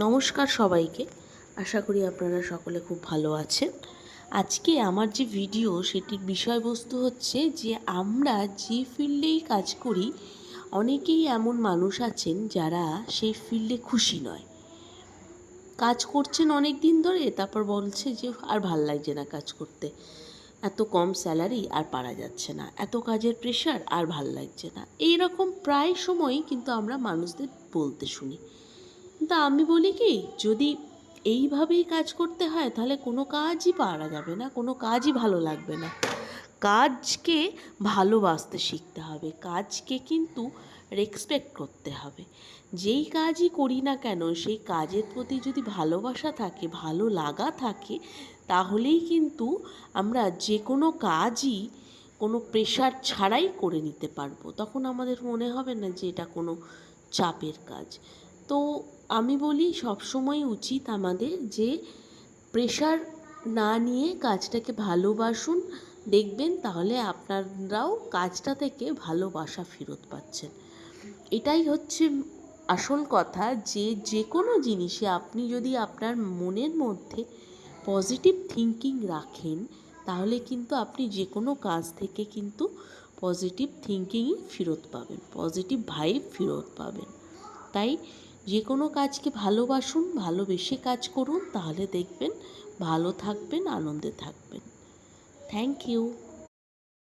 নমস্কার সবাইকে। আশা করি আপনারা সকলে খুব ভালো আছেন। আজকে আমার যে ভিডিও সেটির বিষয়বস্তু হচ্ছে যে আমরা যে ফিল্ডেই কাজ করি অনেকেই এমন মানুষ আছেন যারা সেই ফিল্ডে খুশি নয়। কাজ করছেন অনেক দিন ধরে, তারপর বলছে যে আর ভাল লাগছে না কাজ করতে, এত কম স্যালারি আর পারা যাচ্ছে না, এত কাজের প্রেশার আর ভাল লাগছে না। এই রকম প্রায় সময়ই কিন্তু আমরা মানুষদের বলতে শুনি। তা আমি বলি কি, যদি এইভাবেই কাজ করতে হয় তাহলে কোনো কাজই পারা যাবে না, কোনো কাজই ভালো লাগবে না। কাজকে ভালোবাসতে শিখতে হবে, কাজকে কিন্তু রেসপেক্ট করতে হবে। যেই কাজই করি না কেন সেই কাজের প্রতি যদি ভালোবাসা থাকে, ভালো লাগা থাকে, তাহলেই কিন্তু আমরা যে কোনো কাজই কোনো প্রেশার ছাড়াই করে নিতে পারবো। তখন আমাদের মনে হবে না যে এটা কোনো চাপের কাজ। তো আমি বলি সবসময় উচিত আমাদের যে প্রেশার না নিয়ে কাজটাকে ভালোবাসুন, দেখবেন তাহলে আপনারাও কাজটা থেকে ভালোবাসা ফেরত পাচ্ছেন। এটাই হচ্ছে আসল কথা, যে যে কোনো জিনিসে আপনি যদি আপনার মনের মধ্যে পজিটিভ থিঙ্কিং রাখেন তাহলে কিন্তু আপনি যে কোনো কাজ থেকে কিন্তু পজিটিভ থিঙ্কিংই ফেরত পাবেন, পজিটিভ ভাইব ফেরত পাবেন। তাই যে কোনো কাজকে ভালোবাসুন, ভালোবেসে কাজ করুন, তাহলে দেখবেন ভালো থাকবেন, আনন্দে থাকবেন। Thank you.